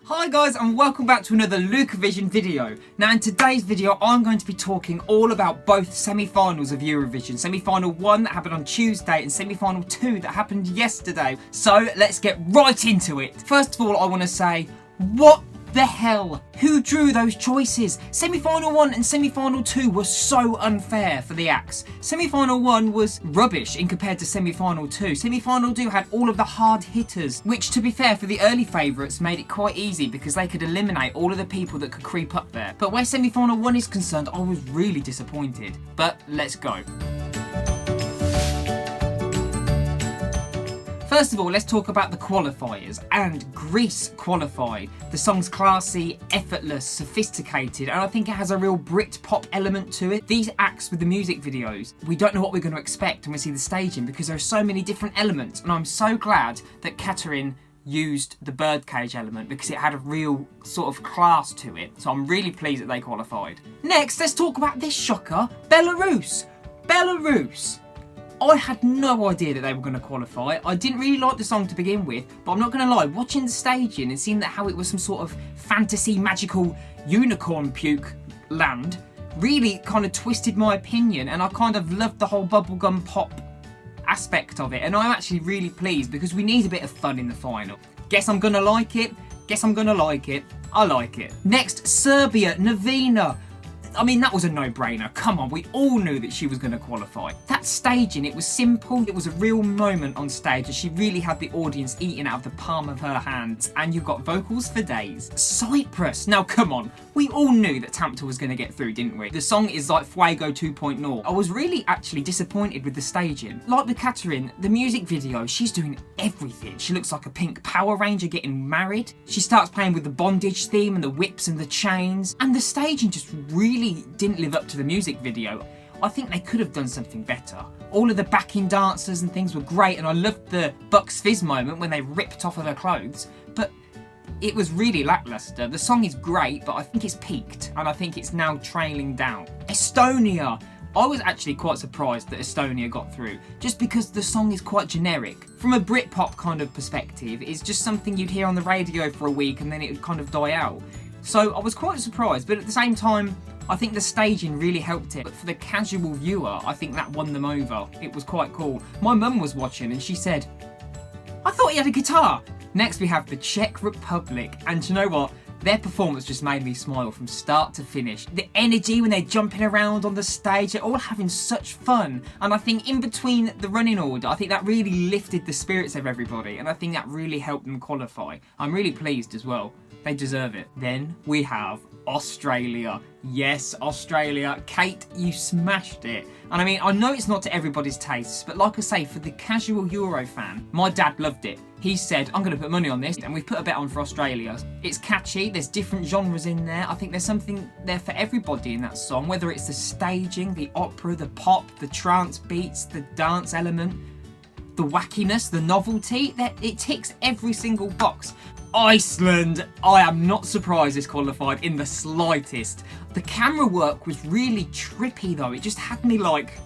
Hi guys, and welcome back to another Lukeovision video. Now in today's video I'm going to be talking all about both semi-finals of Eurovision. Semi-final 1 that happened on Tuesday and semi-final 2 that happened yesterday. So let's get right into it. First of all, I want to say, what the hell? Who drew those choices? Semi-final 1 and semi-final 2 were so unfair for the acts. Semi-final 1 was rubbish in compared to semi-final 2. Semi-final 2 had all of the hard hitters, which to be fair for the early favourites made it quite easy because they could eliminate all of the people that could creep up there. But where semi-final 1 is concerned, I was really disappointed. But let's go. First of all, let's talk about the qualifiers, and Greece qualified. The song's classy, effortless, sophisticated, and I think it has a real Brit-pop element to it. These acts with the music videos, we don't know what we're going to expect when we see the staging because there are so many different elements, and I'm so glad that Katerin used the birdcage element because it had a real sort of class to it, so I'm really pleased that they qualified. Next, let's talk about this shocker, Belarus. Belarus. I had no idea that they were going to qualify. I didn't really like the song to begin with, but I'm not going to lie, watching the staging and seeing that how it was some sort of fantasy magical unicorn puke land really kind of twisted my opinion, and I kind of loved the whole bubblegum pop aspect of it, and I'm actually really pleased because we need a bit of fun in the final. Guess I'm going to like it. Guess I'm going to like it. I like it. Next, Serbia, Navina. I mean, that was a no-brainer. Come on, we all knew that she was going to qualify. That staging, it was simple. It was a real moment on stage, and she really had the audience eating out of the palm of her hands, and you got vocals for days. Cyprus. Now, come on. We all knew that Tamta was going to get through, didn't we? The song is like Fuego 2.0. I was really actually disappointed with the staging. Like with Katerin, the music video, she's doing everything. She looks like a pink Power Ranger getting married. She starts playing with the bondage theme and the whips and the chains, and the staging just really didn't live up to the music video. I think they could have done something better. All of the backing dancers and things were great, and I loved the Bucks Fizz moment when they ripped off of her clothes, but it was really lackluster. The song is great, but I think it's peaked, and I think it's now trailing down. Estonia. I was actually quite surprised that Estonia got through, just because the song is quite generic. From a Britpop kind of perspective, it's just something you'd hear on the radio for a week and then it would kind of die out. So I was quite surprised, but at the same time, I think the staging really helped it. But for the casual viewer, I think that won them over. It was quite cool. My mum was watching and she said, I thought he had a guitar. Next we have the Czech Republic, and you know what? Their performance just made me smile from start to finish. The energy when they're jumping around on the stage, they're all having such fun. And I think in between the running order, I think that really lifted the spirits of everybody, and I think that really helped them qualify. I'm really pleased as well. They deserve it. Then we have Australia. Yes, Australia. Kate, you smashed it. And I mean, I know it's not to everybody's tastes, but like I say, for the casual Euro fan, my dad loved it. He said, I'm going to put money on this, and we've put a bet on for Australia. It's catchy, there's different genres in there. I think there's something there for everybody in that song, whether it's the staging, the opera, the pop, the trance beats, the dance element, the wackiness, the novelty. It ticks every single box. Iceland, I am not surprised it's qualified in the slightest. The camera work was really trippy though. It just had me like,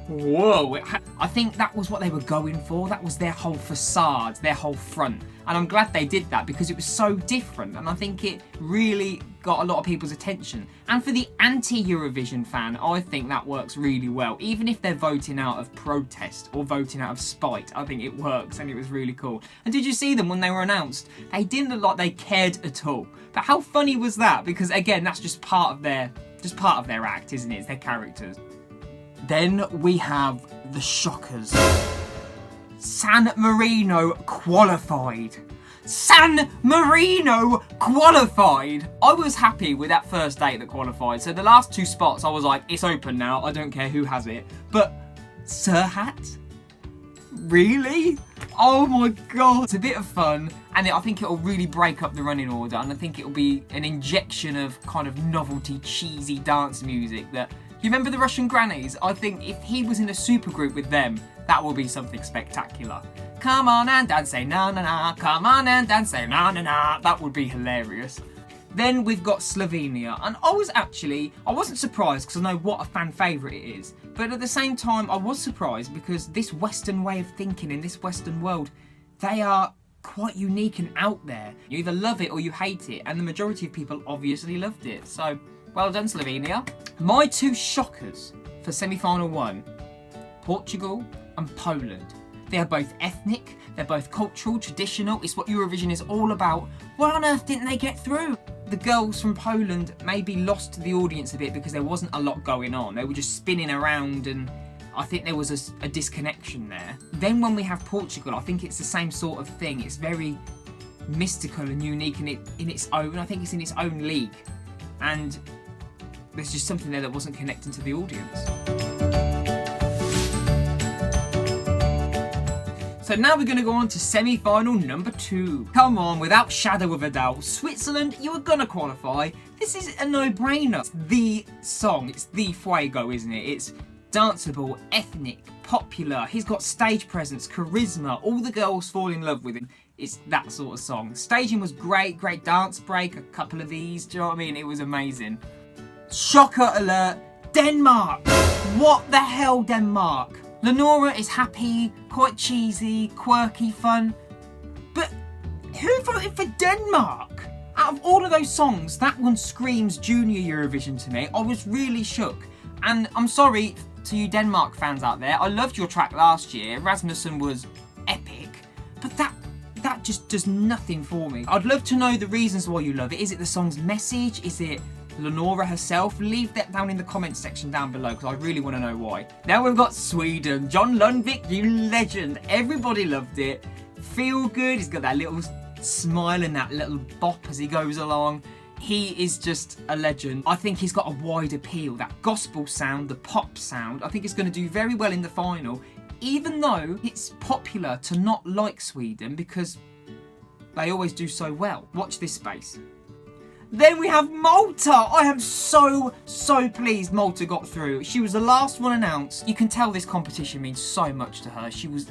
whoa. I think that was what they were going for. That was their whole facade, their whole front. And I'm glad they did that because it was so different, and I think it really got a lot of people's attention. And for the anti-Eurovision fan, I think that works really well. Even if they're voting out of protest or voting out of spite, I think it works, and it was really cool. And did you see them when they were announced? They didn't look like they cared at all. But how funny was that? Because again, that's just part of their act, isn't it? It's their characters. Then we have the shockers. San Marino qualified. San Marino qualified! I was happy with that first date that qualified. So the last two spots, I was like, it's open now. I don't care who has it. But Serhat? Really? Oh my god. It's a bit of fun, and I think it'll really break up the running order, and I think it'll be an injection of kind of novelty, cheesy dance music that... You remember the Russian grannies? I think if he was in a supergroup with them, that will be something spectacular. Come on and dance, say na na na. Come on and dance, say na na na. That would be hilarious. Then we've got Slovenia, and I wasn't surprised because I know what a fan favourite it is, but at the same time I was surprised because this Western way of thinking in this Western world, they are quite unique and out there. You either love it or you hate it, and the majority of people obviously loved it. So, well done, Slovenia. My two shockers for semi-final 1, Portugal and Poland. They are both ethnic, they're both cultural, traditional, it's what Eurovision is all about. Why on earth didn't they get through? The girls from Poland maybe lost the audience a bit because there wasn't a lot going on. They were just spinning around, and I think there was a disconnection there. Then when we have Portugal, I think it's the same sort of thing. It's very mystical and unique in its own. I think it's in its own league. And there's just something there that wasn't connecting to the audience. So now we're going to go on to semi-final number 2. Come on, without shadow of a doubt, Switzerland, you were going to qualify. This is a no-brainer. It's the song, it's the fuego, isn't it? It's danceable, ethnic, popular. He's got stage presence, charisma. All the girls fall in love with him. It's that sort of song. Staging was great, great dance break, a couple of these, do you know what I mean? It was amazing. Shocker alert, Denmark! What the hell, Denmark? Lenora is happy, quite cheesy, quirky, fun. But who voted for Denmark? Out of all of those songs, that one screams Junior Eurovision to me. I was really shook. And I'm sorry to you Denmark fans out there. I loved your track last year. Rasmussen was epic. But that just does nothing for me. I'd love to know the reasons why you love it. Is it the song's message? Is it Lenora herself? Leave that down in the comments section down below, because I really want to know why. Now we've got Sweden. John Lundvik, you legend. Everybody loved it. Feel good. He's got that little smile and that little bop as he goes along. He is just a legend. I think he's got a wide appeal. That gospel sound, the pop sound, I think it's going to do very well in the final, even though it's popular to not like Sweden because they always do so well. Watch this space. Then we have Malta. I am so pleased Malta got through. She was the last one announced. You can tell this competition means so much to her. She was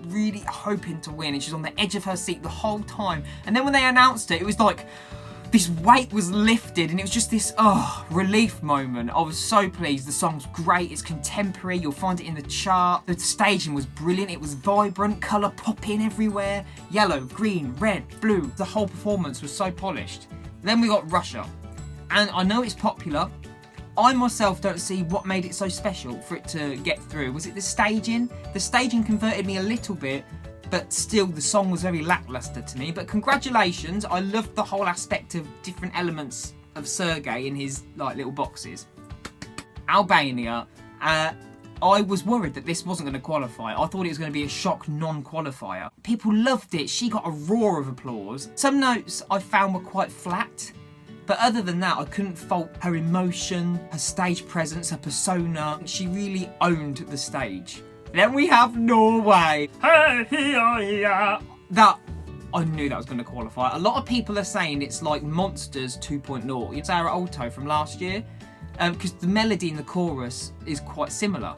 really hoping to win, and she's on the edge of her seat the whole time. And then when they announced it, it was like this weight was lifted, and it was just this relief moment. I was so pleased. The song's great. It's contemporary. You'll find it in the chart. The staging was brilliant. It was vibrant, colour popping everywhere. Yellow, green, red, blue. The whole performance was so polished. Then we got Russia, and I know it's popular. I myself don't see what made it so special for it to get through. Was it the staging? The staging converted me a little bit, but still the song was very lackluster to me. But congratulations, I loved the whole aspect of different elements of Sergei in his little boxes. Albania, I was worried that this wasn't going to qualify. I thought it was going to be a shock non-qualifier. People loved it. She got a roar of applause. Some notes I found were quite flat, but other than that, I couldn't fault her emotion, her stage presence, her persona. She really owned the stage. Then we have Norway. That, I knew that was going to qualify. A lot of people are saying it's like Monsters 2.0. It's Sarah Alto from last year, because the melody in the chorus is quite similar.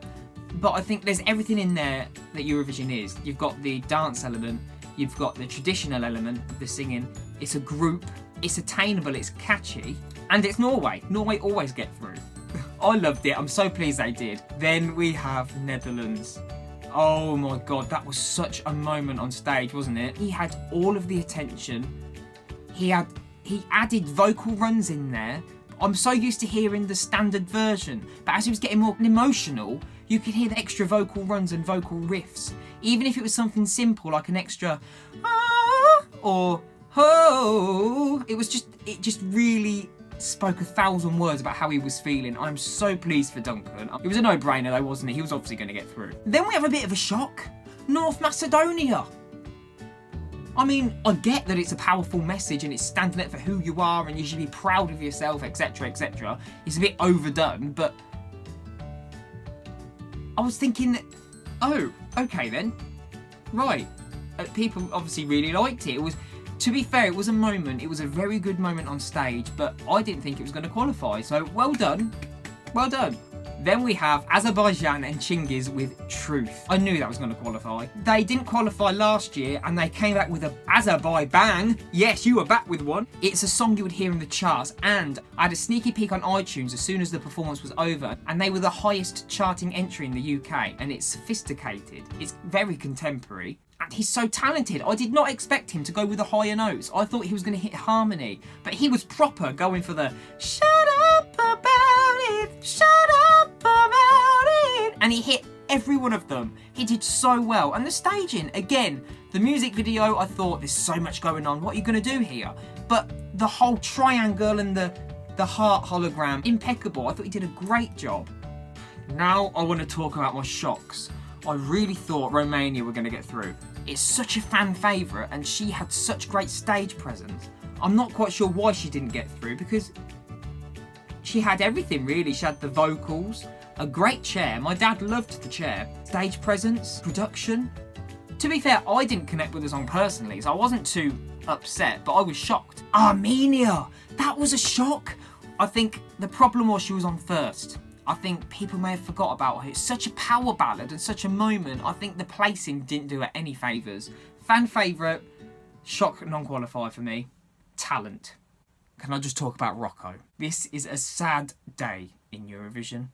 But I think there's everything in there that Eurovision is. You've got the dance element, you've got the traditional element of the singing. It's a group, it's attainable, it's catchy, and it's Norway. Norway always get through. I loved it. I'm so pleased they did. Then we have Netherlands. Oh my God, that was such a moment on stage, wasn't it? He had all of the attention. He added vocal runs in there. I'm so used to hearing the standard version, but as he was getting more emotional, you could hear the extra vocal runs and vocal riffs. Even if it was something simple like an extra or ho, it just really spoke 1,000 words about how he was feeling. I'm so pleased for Duncan. It was a no-brainer though, wasn't it? He was obviously going to get through. Then we have a bit of a shock. North Macedonia. I mean, I get that it's a powerful message and it's standing up for who you are and you should be proud of yourself, etc, etc. It's a bit overdone, but I was thinking, oh, okay then. Right. People obviously really liked it. It was, to be fair, it was a moment. It was a very good moment on stage, but I didn't think it was going to qualify. So well done. Well done. Then we have Azerbaijan and Chingiz with Truth. I knew that was going to qualify. They didn't qualify last year and they came back with a Azerbaijan. Yes, you were back with one. It's a song you would hear in the charts, and I had a sneaky peek on iTunes as soon as the performance was over, and they were the highest charting entry in the UK, and it's sophisticated. It's very contemporary. And he's so talented. I did not expect him to go with the higher notes. I thought he was going to hit harmony. But he was proper going for the shut up about it, shut up about it. And he hit every one of them. He did so well. And the staging, again, the music video, I thought there's so much going on. What are you going to do here? But the whole triangle and the heart hologram, impeccable. I thought he did a great job. Now I want to talk about my shocks. I really thought Romania were going to get through. It's such a fan favourite and she had such great stage presence. I'm not quite sure why she didn't get through because she had everything really. She had the vocals, a great chair. My dad loved the chair. Stage presence, production. To be fair, I didn't connect with the song personally, so I wasn't too upset, but I was shocked. Armenia! That was a shock! I think the problem was she was on first. I think people may have forgot about her. It's such a power ballad and such a moment. I think the placing didn't do her any favours. Fan favourite, shock non-qualifier for me. Talent. Can I just talk about Rocco? This is a sad day in Eurovision.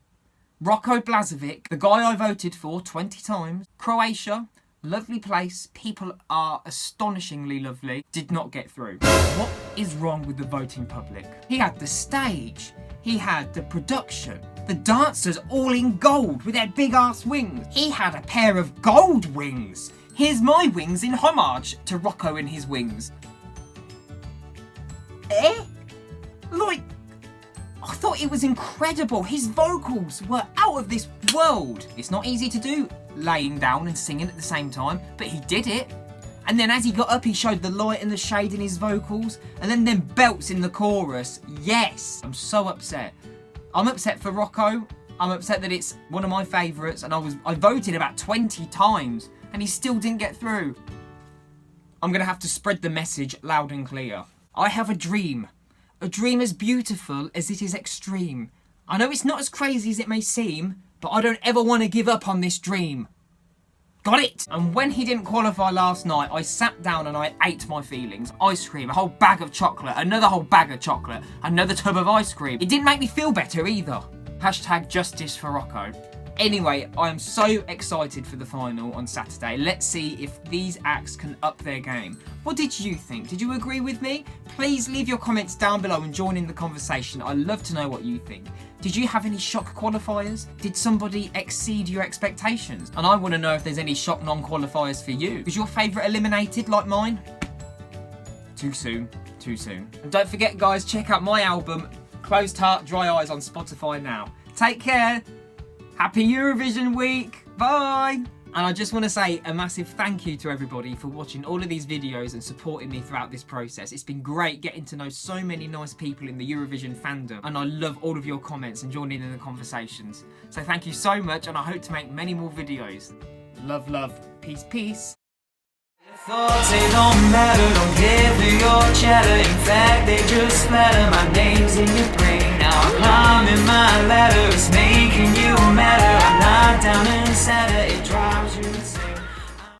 Rocco Blažević, the guy I voted for 20 times. Croatia, lovely place. People are astonishingly lovely. Did not get through. What is wrong with the voting public? He had the stage. He had the production. The dancers all in gold with their big ass wings. He had a pair of gold wings. Here's my wings in homage to Rocco and his wings. Like, I thought it was incredible. His vocals were out of this world. It's not easy to do, laying down and singing at the same time, but he did it. And then as he got up, he showed the light and the shade in his vocals, and then them belts in the chorus. Yes, I'm so upset. I'm upset for Rocco. I'm upset that it's one of my favourites, and I voted about 20 times, and he still didn't get through. I'm gonna have to spread the message loud and clear. I have a dream as beautiful as it is extreme. I know it's not as crazy as it may seem, but I don't ever want to give up on this dream. Got it! And when he didn't qualify last night, I sat down and I ate my feelings. Ice cream, a whole bag of chocolate, another whole bag of chocolate, another tub of ice cream. It didn't make me feel better either. Hashtag justice for Rocco. Anyway, I am so excited for the final on Saturday. Let's see if these acts can up their game. What did you think? Did you agree with me? Please leave your comments down below and join in the conversation. I'd love to know what you think. Did you have any shock qualifiers? Did somebody exceed your expectations? And I want to know if there's any shock non-qualifiers for you. Was your favourite eliminated like mine? Too soon, too soon. And don't forget guys, check out my album, Closed Heart, Dry Eyes on Spotify now. Take care. Happy Eurovision week. Bye. And I just want to say a massive thank you to everybody for watching all of these videos and supporting me throughout this process. It's been great getting to know so many nice people in the Eurovision fandom, and I love all of your comments and joining in the conversations. So thank you so much, and I hope to make many more videos. Love, love, peace, peace. Thoughts, they don't matter, don't care for your chatter. In fact, they just matter. My name's in your brain now.